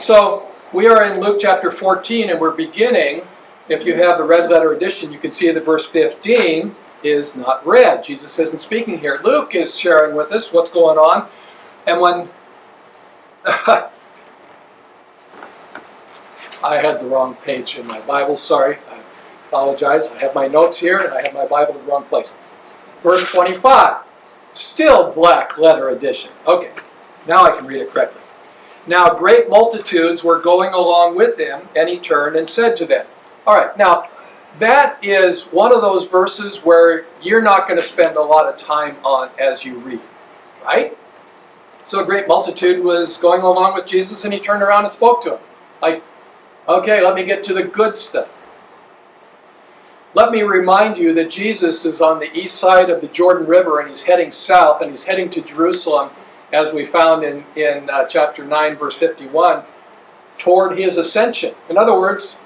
So we are in Luke chapter 14, and we're beginning. If you have the red letter edition, you can see that verse 15 is not red. Jesus isn't speaking here. Luke is sharing with us what's going on. And when I had the wrong page in my Bible, sorry. I apologize. I have my notes here, and I have my Bible in the wrong place. Verse 25, still black letter edition. Okay, now I can read it correctly. Now great multitudes were going along with him, and he turned and said to them. All right, now that is one of those verses where you're not going to spend a lot of time on as you read, right? So a great multitude was going along with Jesus, and he turned around and spoke to him. Like, okay, let me get to the good stuff. Let me remind you that Jesus is on the east side of the Jordan River, and he's heading south, and he's heading to Jerusalem, as we found in chapter 9, verse 51, toward his ascension. In other words,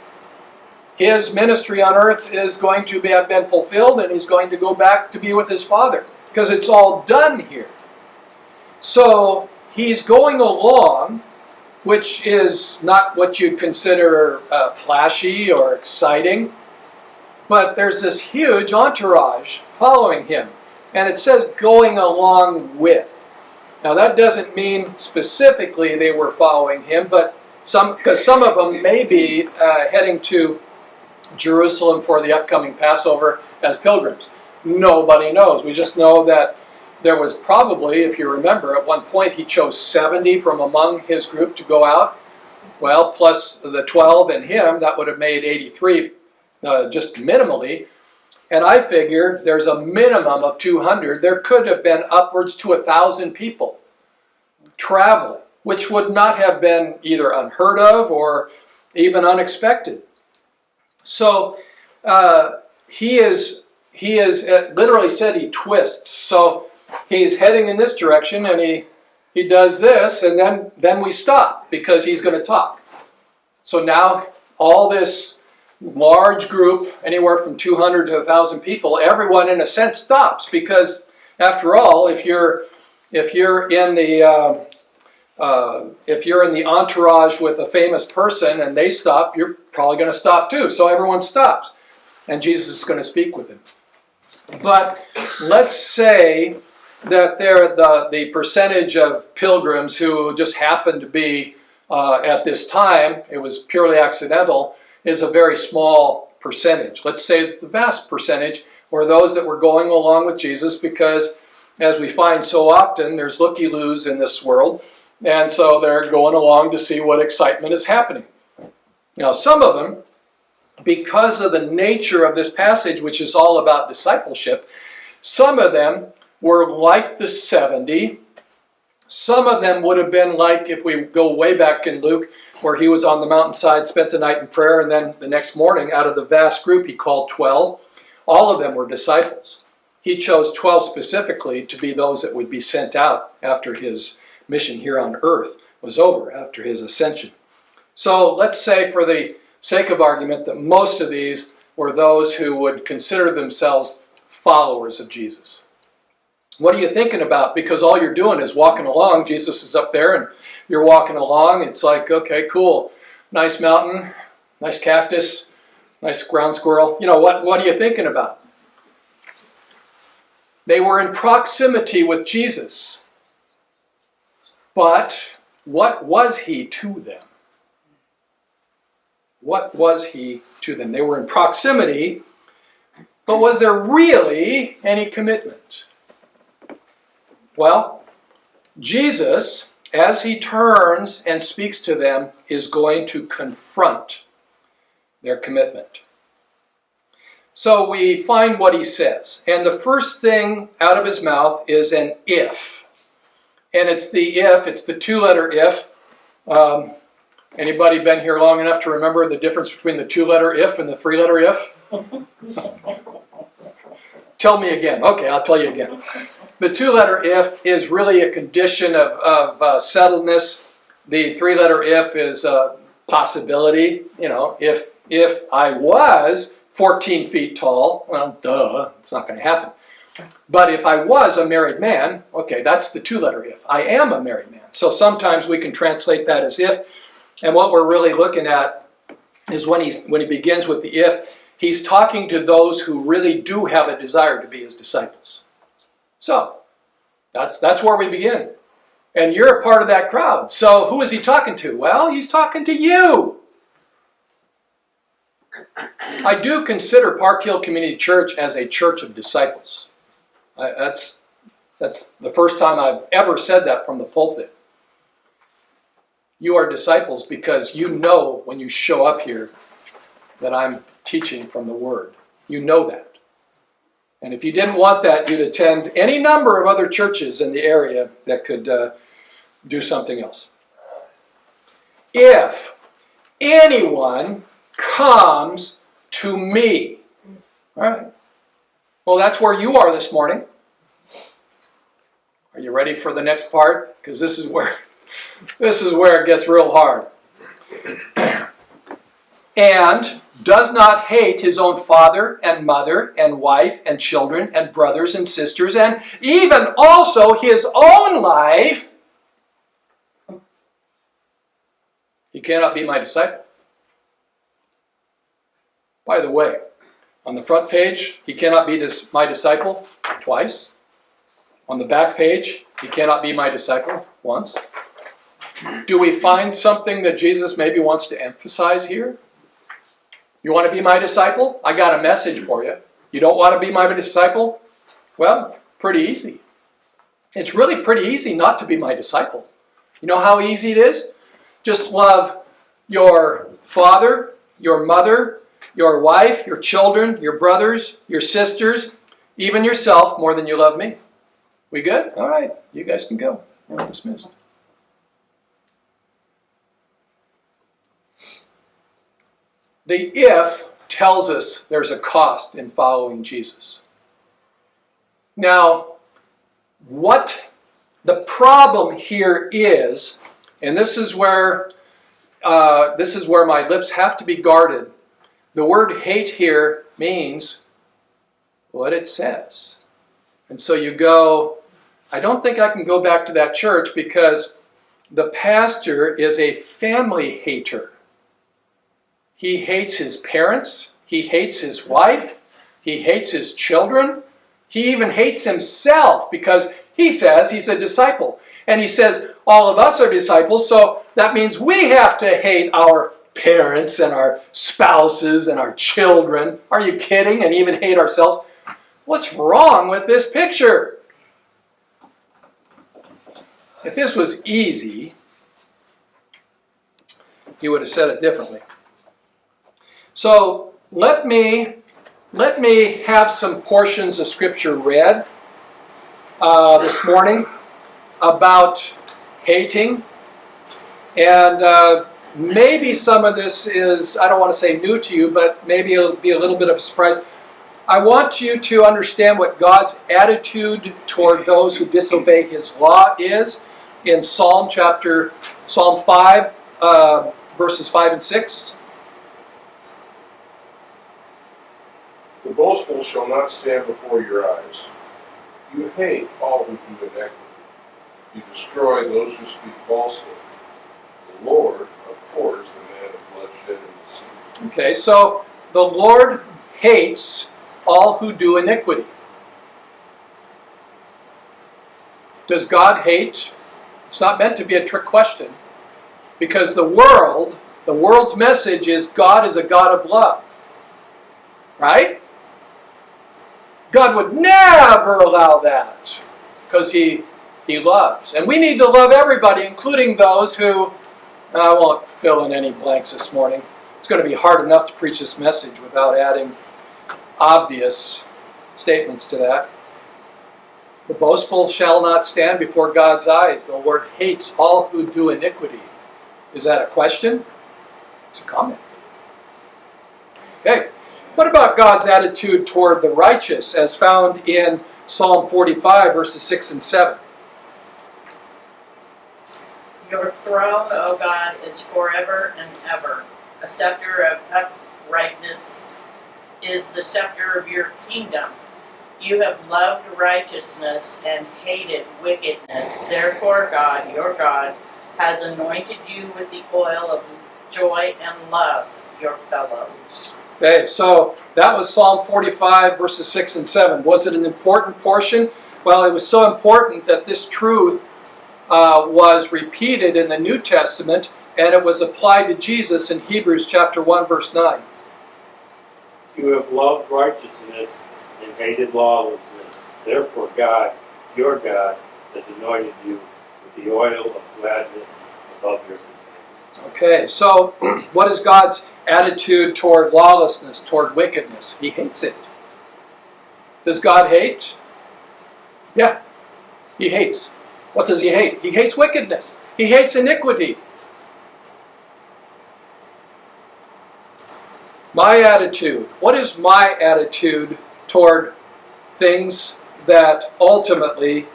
his ministry on earth is going to have been fulfilled, and he's going to go back to be with his Father, because it's all done here. So he's going along, which is not what you'd consider flashy or exciting, but there's this huge entourage following him, and it says going along with. Now that doesn't mean specifically they were following him, but because some of them may be heading to Jerusalem for the upcoming Passover as pilgrims. Nobody knows. We just know that there was probably, if you remember, at one point he chose 70 from among his group to go out. Well, plus the 12 and him, that would have made 83 just minimally. And I figure there's a minimum of 200. There could have been upwards to 1,000 people traveling, which would not have been either unheard of or even unexpected. So he is literally said he twists. So he's heading in this direction, and he does this, and then we stop because he's going to talk. So now all this large group, anywhere from 200 to 1,000 people, everyone in a sense stops, because after all, if you're in the entourage with a famous person and they stop, you're probably going to stop too. So everyone stops, and Jesus is going to speak with him. But let's say that the percentage of pilgrims who just happened to be at this time, it was purely accidental, is a very small percentage. Let's say that the vast percentage were those that were going along with Jesus, because as we find so often, there's looky-loos in this world, and so they're going along to see what excitement is happening. Now some of them, because of the nature of this passage, which is all about discipleship, some of them were like the 70. Some of them would have been like, if we go way back in Luke, where he was on the mountainside, spent the night in prayer, and then the next morning, out of the vast group, he called 12. All of them were disciples. He chose 12 specifically to be those that would be sent out after his mission here on earth was over, after his ascension. So let's say, for the sake of argument, that most of these were those who would consider themselves followers of Jesus. What are you thinking about? Because all you're doing is walking along. Jesus is up there, and you're walking along. It's like, okay, cool. Nice mountain, nice cactus, nice ground squirrel. You know, what are you thinking about? They were in proximity with Jesus. But what was he to them? What was he to them? They were in proximity, but was there really any commitment? Well, Jesus, as he turns and speaks to them, is going to confront their commitment. So we find what he says. And the first thing out of his mouth is an if. And it's the two-letter if. Anybody been here long enough to remember the difference between the two-letter if and the three-letter if? Tell me again. Okay, I'll tell you again. The two-letter if is really a condition of settledness. The three-letter if is a possibility. You know, if I was 14 feet tall, well, duh, it's not going to happen. But if I was a married man, okay, that's the two-letter if. I am a married man. So sometimes we can translate that as if. And what we're really looking at is when he begins with the if, he's talking to those who really do have a desire to be his disciples. So, that's where we begin. And you're a part of that crowd. So who is he talking to? Well, he's talking to you. I do consider Parkhill Community Church as a church of disciples. That's the first time I've ever said that from the pulpit. You are disciples because you know when you show up here that I'm teaching from the Word. You know that. And if you didn't want that, you'd attend any number of other churches in the area that could do something else. If anyone comes to me. All right. Well, that's where you are this morning. Are you ready for the next part? Because this is where it gets real hard. And does not hate his own father and mother and wife and children and brothers and sisters and even also his own life, he cannot be my disciple. By the way, on the front page, he cannot be my disciple twice. On the back page, he cannot be my disciple once. Do we find something that Jesus maybe wants to emphasize here? You want to be my disciple? I got a message for you. You don't want to be my disciple? Well, pretty easy. It's really pretty easy not to be my disciple. You know how easy it is? Just love your father, your mother, your wife, your children, your brothers, your sisters, even yourself more than you love me. We good? All right. You guys can go. You're dismissed. The if tells us there's a cost in following Jesus. Now, what the problem here is, and this is where my lips have to be guarded. The word hate here means what it says. And so you go, I don't think I can go back to that church because the pastor is a family hater. He hates his parents. He hates his wife. He hates his children. He even hates himself because he says he's a disciple. And he says all of us are disciples, so that means we have to hate our parents and our spouses and our children. Are you kidding? And even hate ourselves. What's wrong with this picture? If this was easy, he would have said it differently. So let me have some portions of Scripture read this morning about hating. And maybe some of this is, I don't want to say new to you, but maybe it'll be a little bit of a surprise. I want you to understand what God's attitude toward those who disobey His law is in Psalm 5, verses 5 and 6. The boastful shall not stand before your eyes. You hate all who do iniquity. You destroy those who speak falsely. The Lord abhors the man of bloodshed and deceit. Okay, so the Lord hates all who do iniquity. Does God hate? It's not meant to be a trick question. Because the world's message is God is a God of love. Right? God would never allow that because He loves. And we need to love everybody, including those who, I won't fill in any blanks this morning. It's going to be hard enough to preach this message without adding obvious statements to that. The boastful shall not stand before God's eyes. The Lord hates all who do iniquity. Is that a question? It's a comment. Okay. What about God's attitude toward the righteous as found in Psalm 45, verses 6 and 7? Your throne, O God, is forever and ever. A scepter of uprightness is the scepter of your kingdom. You have loved righteousness and hated wickedness. Therefore, God, your God, has anointed you with the oil of joy and love, your fellows. Okay, so that was Psalm 45, verses 6 and 7. Was it an important portion? Well, it was so important that this truth was repeated in the New Testament, and it was applied to Jesus in Hebrews chapter 1, verse 9. You have loved righteousness and hated lawlessness. Therefore God, your God, has anointed you with the oil of gladness above your companions. Okay, so what is God's attitude toward lawlessness, toward wickedness? He hates it. Does God hate? Yeah, he hates. What does he hate? He hates wickedness. He hates iniquity. My attitude. What is my attitude toward things that ultimately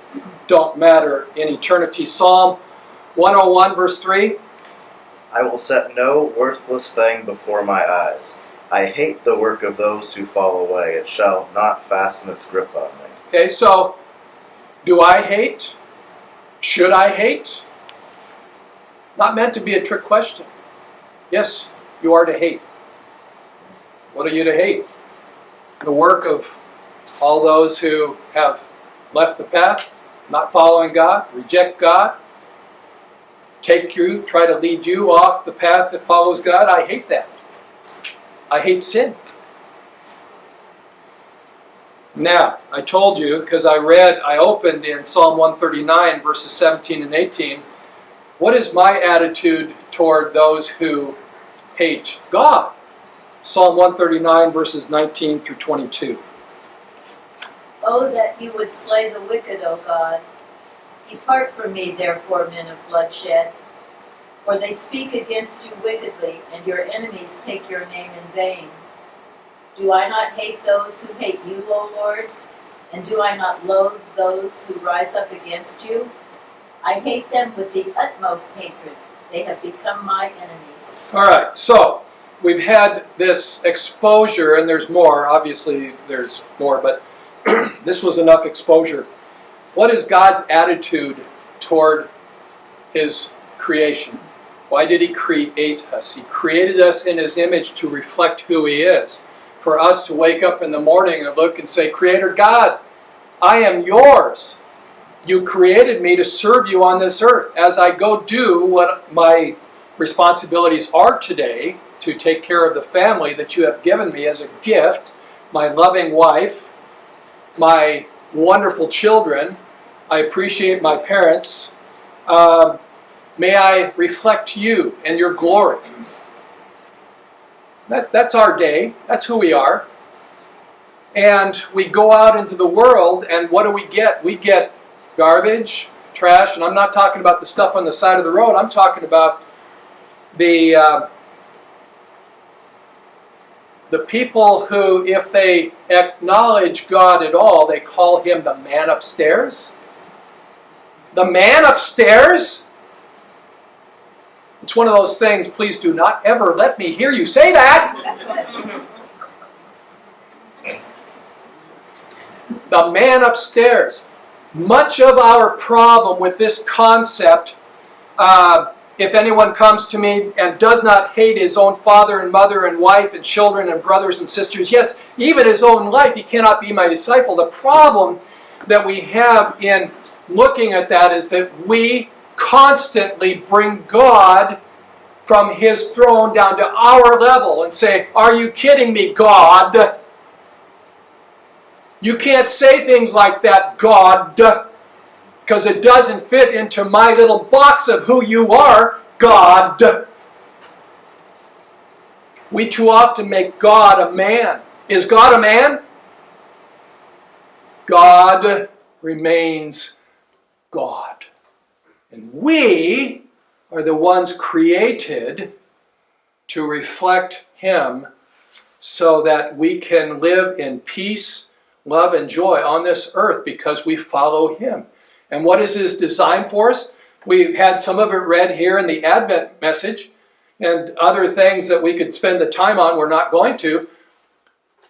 don't matter in eternity? Psalm 101, verse 3. I will set no worthless thing before my eyes. I hate the work of those who fall away. It shall not fasten its grip on me. Okay, so do I hate? Should I hate? Not meant to be a trick question. Yes, you are to hate. What are you to hate? The work of all those who have left the path, not following God, reject God, try to lead you off the path that follows God. I hate that. I hate sin. Now, I told you, because I opened in Psalm 139, verses 17 and 18, what is my attitude toward those who hate God? Psalm 139, verses 19 through 22. Oh, that you would slay the wicked, O God. Depart from me, therefore, men of bloodshed. For they speak against you wickedly, and your enemies take your name in vain. Do I not hate those who hate you, O Lord? And do I not loathe those who rise up against you? I hate them with the utmost hatred. They have become my enemies. All right, so we've had this exposure, and there's more. Obviously, there's more, but this was enough exposure. What is God's attitude toward His creation? Why did He create us? He created us in His image to reflect who He is. For us to wake up in the morning and look and say, Creator God, I am yours. You created me to serve you on this earth. As I go do what my responsibilities are today, to take care of the family that you have given me as a gift, my loving wife, my wonderful children, I appreciate my parents. May I reflect you and your glory. That's our day. That's who we are. And we go out into the world, and what do we get? We get garbage, trash, and I'm not talking about the stuff on the side of the road. I'm talking about the people who, if they acknowledge God at all, they call Him the man upstairs. The man upstairs? It's one of those things, please do not ever let me hear you say that. The man upstairs. Much of our problem with this concept, if anyone comes to me and does not hate his own father and mother and wife and children and brothers and sisters, yes, even his own life, he cannot be my disciple. The problem that we have in looking at that is that we constantly bring God from His throne down to our level and say, are you kidding me, God? You can't say things like that, God, because it doesn't fit into my little box of who you are, God. We too often make God a man. Is God a man? God remains God. And we are the ones created to reflect Him so that we can live in peace, love, and joy on this earth because we follow Him. And what is His design for us? We've had some of it read here in the Advent message and other things that we could spend the time on. We're not going to.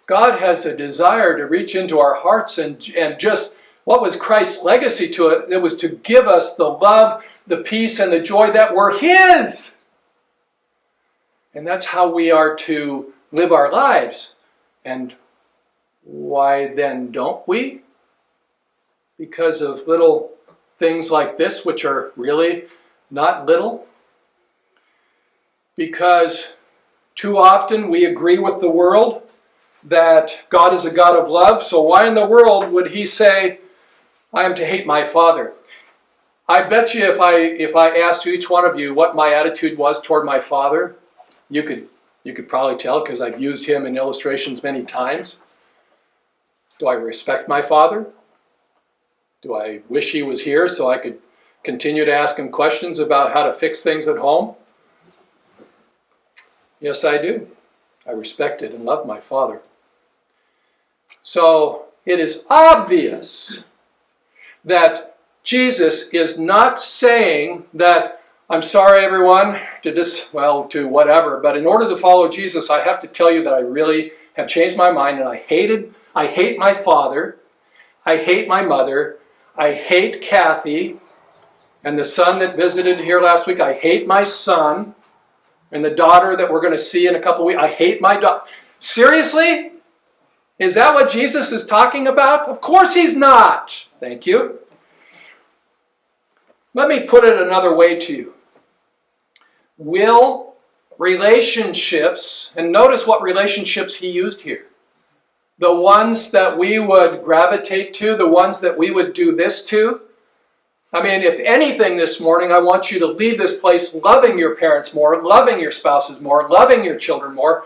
God has a desire to reach into our hearts and just, what was Christ's legacy to it? It was to give us the love the peace and the joy that were His. And that's how we are to live our lives. And why then don't we? Because of little things like this, which are really not little. Because too often we agree with the world that God is a God of love. So why in the world would He say, I am to hate my Father? I bet you if I asked each one of you what my attitude was toward my Father, you could probably tell, because I've used Him in illustrations many times. Do I respect my Father? Do I wish He was here so I could continue to ask Him questions about how to fix things at home? Yes, I do. I respect it and love my Father. So it is obvious that Jesus is not saying that, I'm sorry everyone, to whatever, but in order to follow Jesus, I have to tell you that I really have changed my mind, and I hate my father, I hate my mother, I hate Kathy, and the son that visited here last week, I hate my son, and the daughter that we're going to see in a couple weeks, I hate my daughter. Seriously? Is that what Jesus is talking about? Of course He's not. Thank you. Let me put it another way to you. Will relationships, and notice what relationships He used here. The ones that we would gravitate to, the ones that we would do this to. I mean, if anything this morning, I want you to leave this place loving your parents more, loving your spouses more, loving your children more,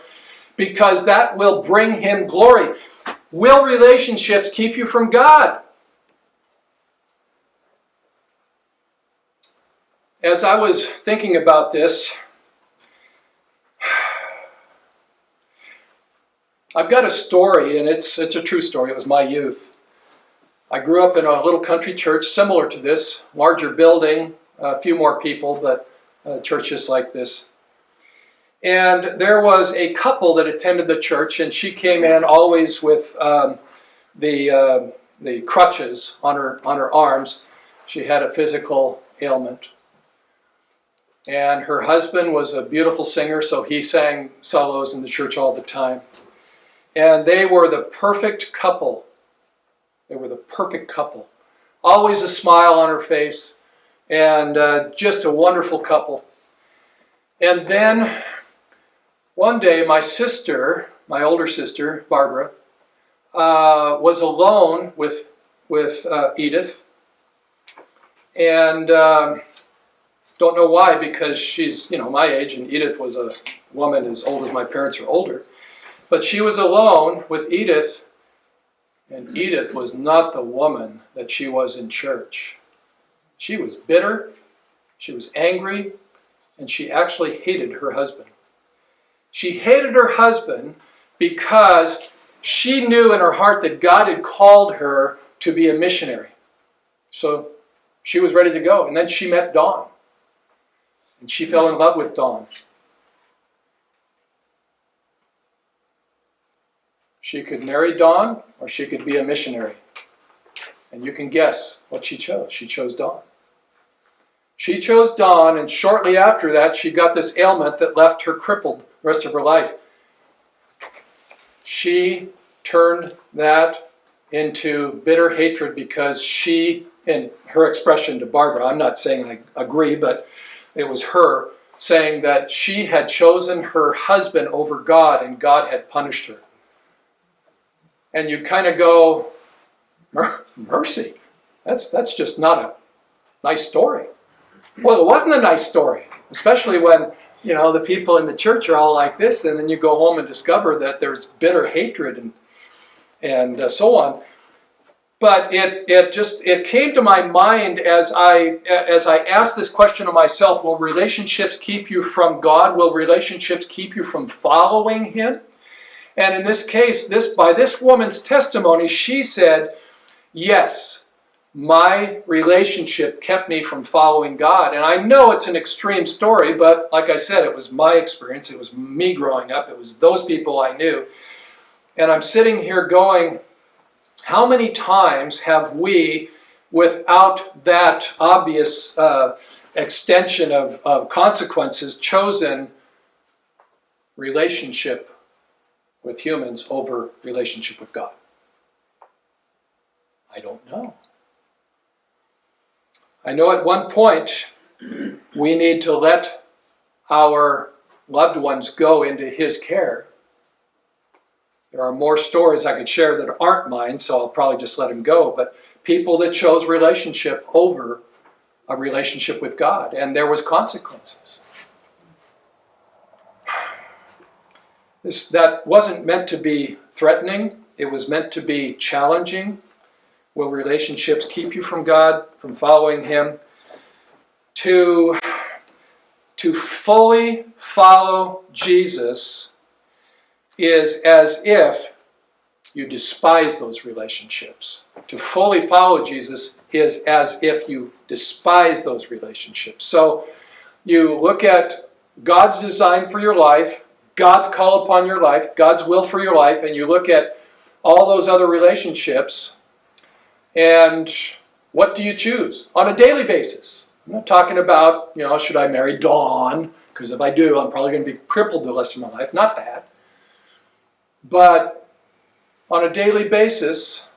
because that will bring Him glory. Will relationships keep you from God? As I was thinking about this, I've got a story, and it's a true story. It was my youth. I grew up in a little country church similar to this, larger building, a few more people, but churches like this. And there was a couple that attended the church, and she came in always with the crutches on her arms. She had a physical ailment. And her husband was a beautiful singer, so he sang solos in the church all the time. And they were the perfect couple. They were the perfect couple. Always a smile on her face, and just a wonderful couple. And then one day my sister, my older sister, Barbara, was alone with Edith. And don't know why, because she's my age, and Edith was a woman as old as my parents are older. But she was alone with Edith, and Edith was not the woman that she was in church. She was bitter, she was angry, and she actually hated her husband. She hated her husband because she knew in her heart that God had called her to be a missionary. So she was ready to go. And then she met Dawn. And she fell in love with Dawn. She could marry Dawn, or she could be a missionary. And you can guess what she chose. She chose Dawn. She chose Dawn, and shortly after that, she got this ailment that left her crippled the rest of her life. She turned that into bitter hatred because she, in her expression to Barbara, I'm not saying I agree, but it was her saying that she had chosen her husband over God, and God had punished her. And you kind of go, mercy, that's just not a nice story. Well, it wasn't a nice story, especially when the people in the church are all like this, and then you go home and discover that there's bitter hatred and so on. But it came to my mind as I asked this question of myself: will relationships keep you from God? Will relationships keep you from following Him? And in this case, by this woman's testimony, she said, yes, my relationship kept me from following God. And I know it's an extreme story, but like I said, it was my experience. It was me growing up. It was those people I knew. And I'm sitting here going, how many times have we, without that obvious extension of consequences, chosen relationship with humans over relationship with God? I don't know. I know at one point we need to let our loved ones go into His care. There are more stories I could share that aren't mine, so I'll probably just let them go. But people that chose relationship over a relationship with God, and there was consequences. That wasn't meant to be threatening. It was meant to be challenging. Will relationships keep you from God, from following Him? To fully follow Jesus is as if you despise those relationships. To fully follow Jesus is as if you despise those relationships. So you look at God's design for your life, God's call upon your life, God's will for your life, and you look at all those other relationships, and what do you choose on a daily basis? I'm not talking about, should I marry Dawn? Because if I do, I'm probably going to be crippled the rest of my life. Not that. But on a daily basis,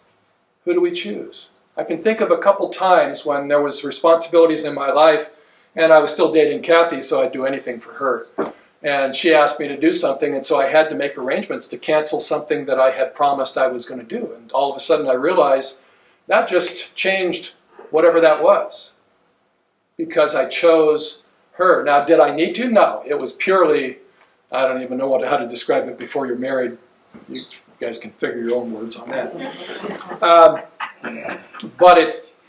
who do we choose? I can think of a couple times when there was responsibilities in my life, and I was still dating Kathy, so I'd do anything for her. And she asked me to do something, and so I had to make arrangements to cancel something that I had promised I was going to do. And all of a sudden I realized that just changed whatever that was, because I chose her. Now, did I need to? No. It was purely, I don't even know how to describe it before you're married. You guys can figure your own words on that. But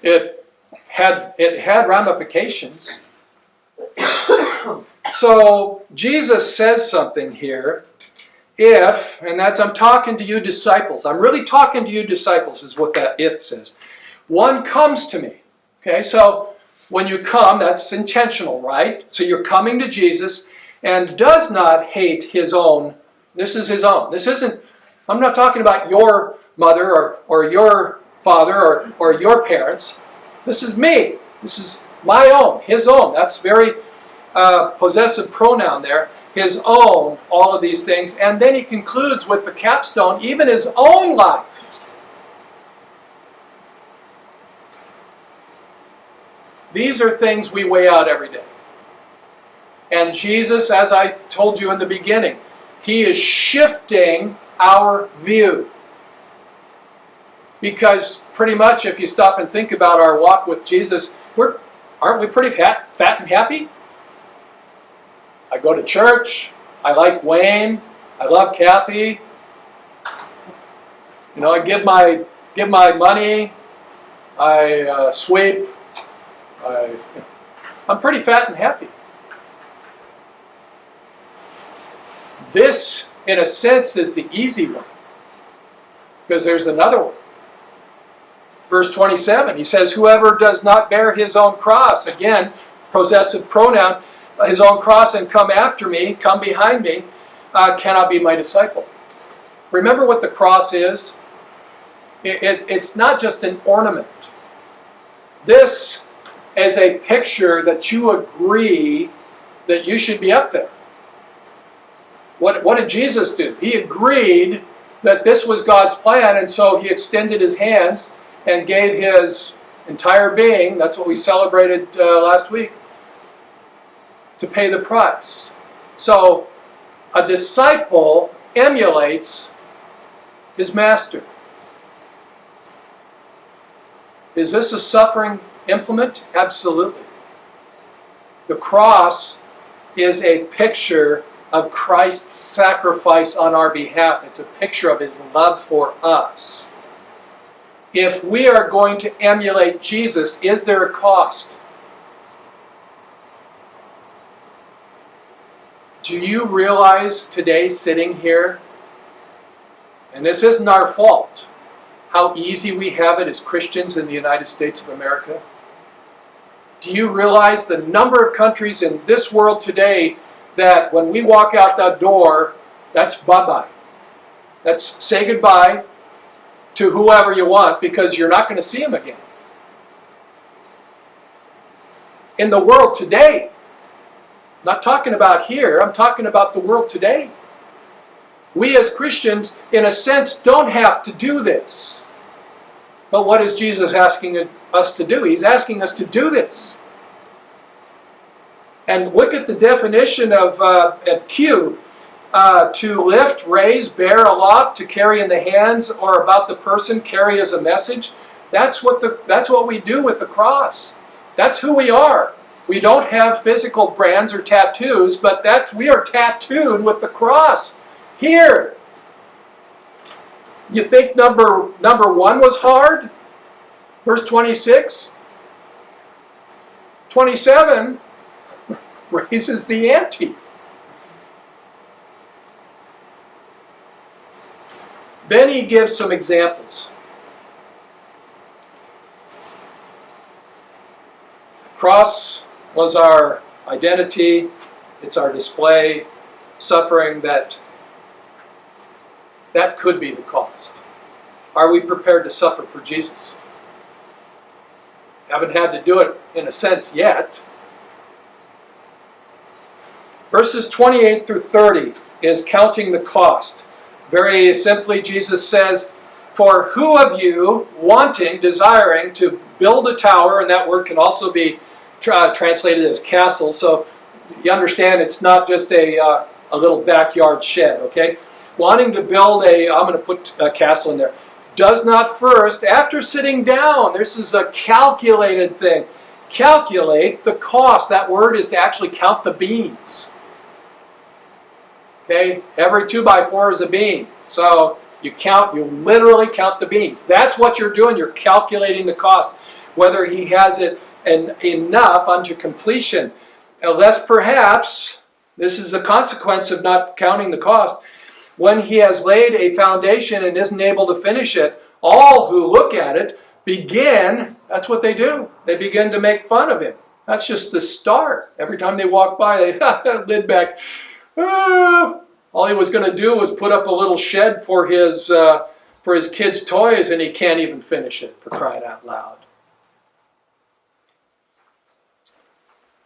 it had ramifications. So Jesus says something here. I'm talking to you disciples. I'm really talking to you disciples is what that if says. One comes to me. Okay, so when you come, that's intentional, right? So you're coming to Jesus and does not hate his own. This is his own. This isn't, I'm not talking about your mother or your father or your parents. This is me. This is my own, his own. That's very possessive pronoun there. His own, all of these things. And then he concludes with the capstone, even his own life. These are things we weigh out every day. And Jesus, as I told you in the beginning, he is shifting our view. Because pretty much if you stop and think about our walk with Jesus, aren't we pretty fat and happy? I go to church. I like Wayne. I love Kathy. I give my money. I sweep. I'm pretty fat and happy. This, in a sense, is the easy one. Because there's another one. Verse 27, he says, whoever does not bear his own cross, again, possessive pronoun, his own cross and come after me, come behind me, cannot be my disciple. Remember what the cross is? It's not just an ornament. This is a picture that you agree that you should be up there. What did Jesus do? He agreed that this was God's plan, and so he extended his hands and gave his entire being, that's what we celebrated last week, to pay the price. So a disciple emulates his master. Is this a suffering implement? Absolutely. The cross is a picture of Christ's sacrifice on our behalf. It's a picture of his love for us. If we are going to emulate Jesus, is there a cost? Do you realize today, sitting here, and this isn't our fault, how easy we have it as Christians in the United States of America? Do you realize the number of countries in this world today that when we walk out that door, that's bye-bye. That's say goodbye to whoever you want because you're not going to see them again. in the world today. I'm not talking about here, I'm talking about the world today. We as Christians, in a sense, don't have to do this. But what is Jesus asking us to do? He's asking us to do this. And look at the definition of Q. To lift, raise, bear aloft, to carry in the hands, or about the person, carry as a message. That's what we do with the cross. That's who we are. We don't have physical brands or tattoos, but we are tattooed with the cross. Here. You think number 1 was hard? Verse 26? 27 raises the ante. Then he gives some examples. Cross was our identity, it's our display, suffering that could be the cost. Are we prepared to suffer for Jesus? Haven't had to do it in a sense yet. Verses 28 through 30 is counting the cost. Very simply, Jesus says, for who of you, desiring to build a tower, and that word can also be translated as castle, so you understand it's not just a little backyard shed, okay? Wanting to build I'm going to put a castle in there, does not first, after sitting down, this is a calculated thing, calculate the cost. That word is to actually count the beams. Okay, every 2x4 is a beam. So you literally count the beams. That's what you're doing. You're calculating the cost. Whether he has it enough unto completion. Unless perhaps, this is a consequence of not counting the cost, when he has laid a foundation and isn't able to finish it, all who look at it that's what they do. They begin to make fun of him. That's just the start. Every time they walk by, they, Lidbeck, all he was going to do was put up a little shed for his kids' toys, and he can't even finish it, for crying out loud.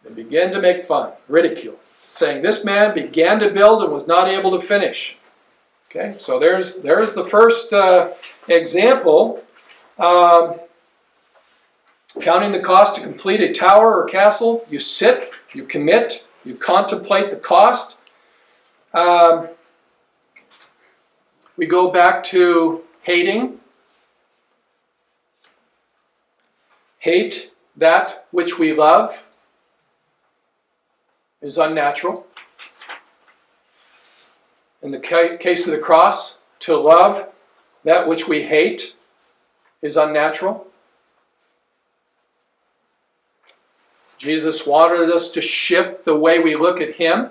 They begin to make fun, ridicule, saying this man began to build and was not able to finish. Okay, so there's the first example. Counting the cost to complete a tower or castle, you sit, you commit, you contemplate the cost. We go back to hating. Hate that which we love is unnatural. In the case of the cross, to love that which we hate is unnatural. Jesus wanted us to shift the way we look at him,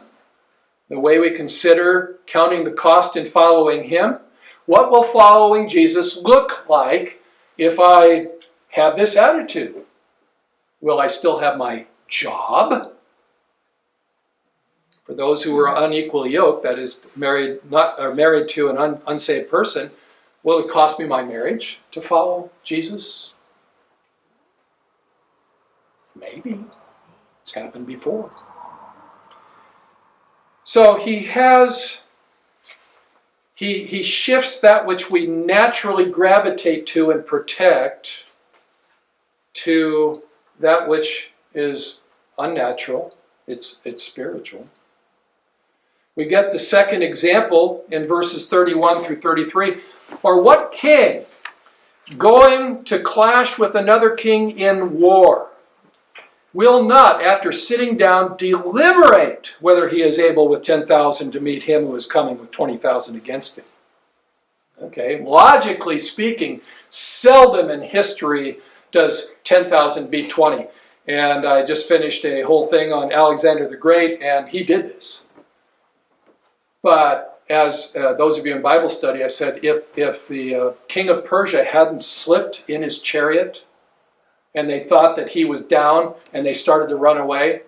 the way we consider counting the cost in following him. What will following Jesus look like if I have this attitude? Will I still have my job? For those who are unequally yoked, that is married to an unsaved person, will it cost me my marriage to follow Jesus? Maybe. It's happened before. So he shifts that which we naturally gravitate to and protect to that which is unnatural. It's spiritual. We get the second example in verses 31 through 33. Or what king, going to clash with another king in war, will not, after sitting down, deliberate whether he is able with 10,000 to meet him who is coming with 20,000 against him? Okay, logically speaking, seldom in history does 10,000 beat 20. And I just finished a whole thing on Alexander the Great, and he did this. But as those of you in Bible study, I said, if the king of Persia hadn't slipped in his chariot, and they thought that he was down, and they started to run away,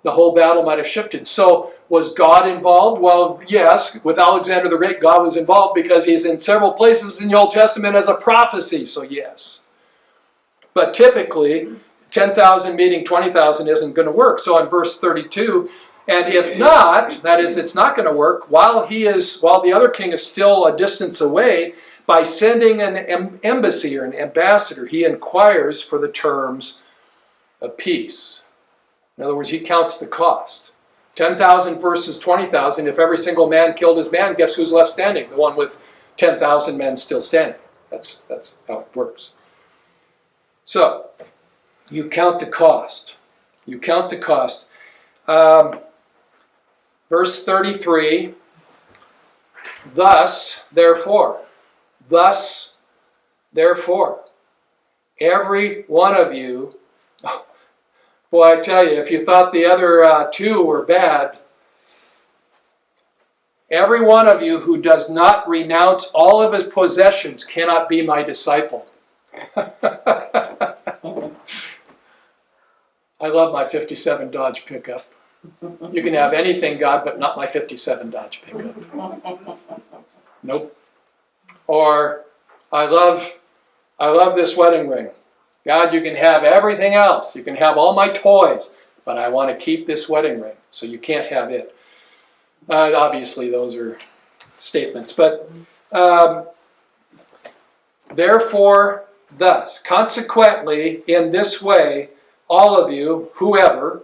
the whole battle might have shifted. So was God involved? Well, yes, with Alexander the Great, God was involved because he's in several places in the Old Testament as a prophecy, so yes. But typically, 10,000 meeting 20,000 isn't going to work. So in verse 32, and if not, that is, it's not going to work, while the other king is still a distance away, by sending an embassy or an ambassador, he inquires for the terms of peace. In other words, he counts the cost. 10,000 versus 20,000. If every single man killed his man, guess who's left standing? The one with 10,000 men still standing. That's how it works. So, you count the cost. You count the cost. Verse 33, thus, therefore, every one of you, boy, I tell you, if you thought the other two were bad, every one of you who does not renounce all of his possessions cannot be my disciple. I love my 57 Dodge pickup. You can have anything, God, but not my 57 Dodge pickup. Nope. Or, I love this wedding ring. God, you can have everything else. You can have all my toys, but I want to keep this wedding ring, so you can't have it. Obviously, those are statements. But, therefore, thus, consequently, in this way, all of you, whoever,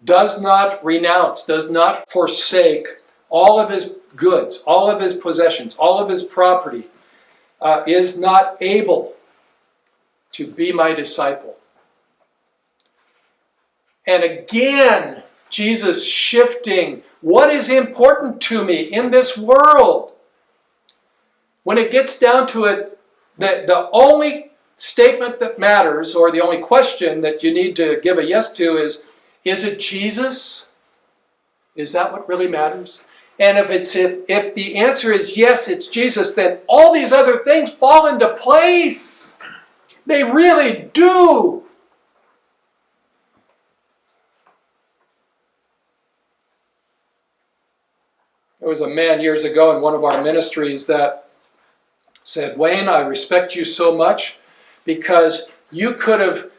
does not renounce, does not forsake all of his goods, all of his possessions, all of his property, is not able to be my disciple. And again, Jesus shifting, what is important to me in this world? When it gets down to it, the only statement that matters, or the only question that you need to give a yes to is it Jesus? Is that what really matters? And if the answer is yes, it's Jesus, then all these other things fall into place. They really do. There was a man years ago in one of our ministries that said, Wayne, I respect you so much because you could have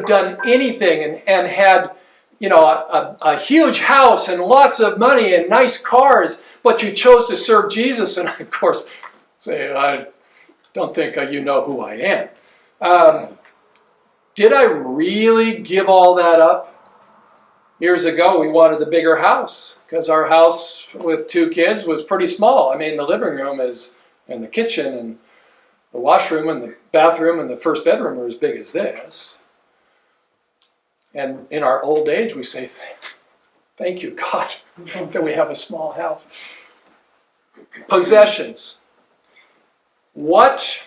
done anything and had, a huge house and lots of money and nice cars, but you chose to serve Jesus. And I, of course, say, I don't think you know who I am. Did I really give all that up? Years ago, we wanted the bigger house because our house with 2 kids was pretty small. I mean, the living room and the kitchen and the washroom and the bathroom and the first bedroom are as big as this. And in our old age, we say, thank you, God, that we have a small house. Possessions. What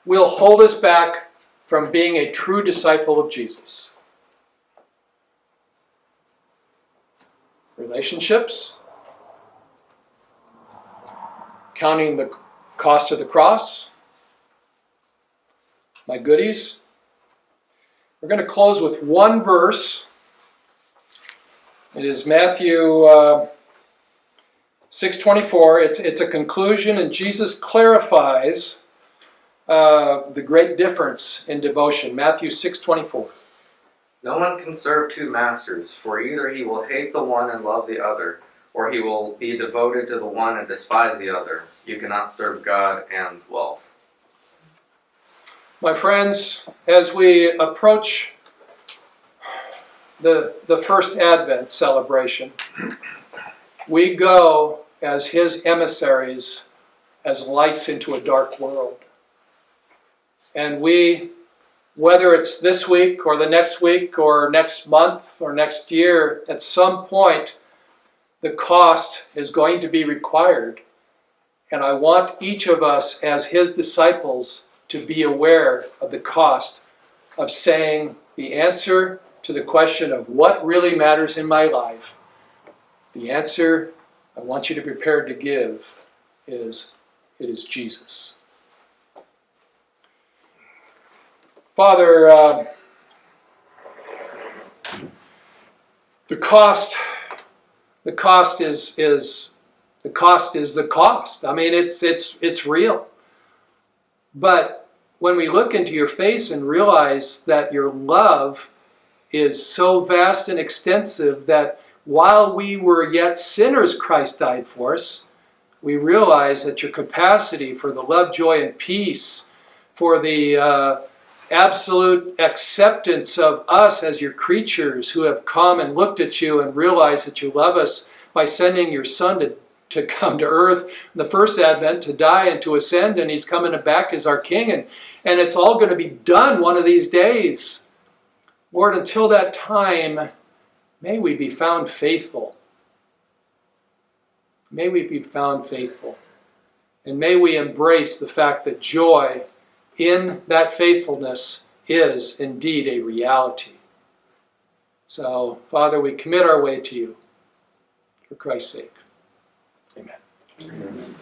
will hold us back from being a true disciple of Jesus? Relationships. Counting the cost of the cross. My goodies. We're going to close with one verse. It is Matthew 6:24. It's a conclusion, and Jesus clarifies the great difference in devotion. Matthew 6:24. No one can serve 2 masters, for either he will hate the one and love the other, or he will be devoted to the one and despise the other. You cannot serve God and wealth. My friends, as we approach the first Advent celebration, we go as his emissaries, as lights into a dark world. And we, whether it's this week or the next week or next month or next year, at some point, the cost is going to be required. And I want each of us as his disciples to be aware of the cost of saying the answer to the question of what really matters in my life. The answer I want you to be prepared to give is, it is Jesus. Father, the cost is the cost. I mean, it's real. But when we look into your face and realize that your love is so vast and extensive that while we were yet sinners, Christ died for us, we realize that your capacity for the love, joy, and peace, for the absolute acceptance of us as your creatures who have come and looked at you and realized that you love us by sending your Son to come to earth in the first advent, to die and to ascend, and he's coming back as our King, and it's all going to be done one of these days. Lord, until that time, may we be found faithful. May we be found faithful. And may we embrace the fact that joy in that faithfulness is indeed a reality. So, Father, we commit our way to you for Christ's sake. Amen. Amen.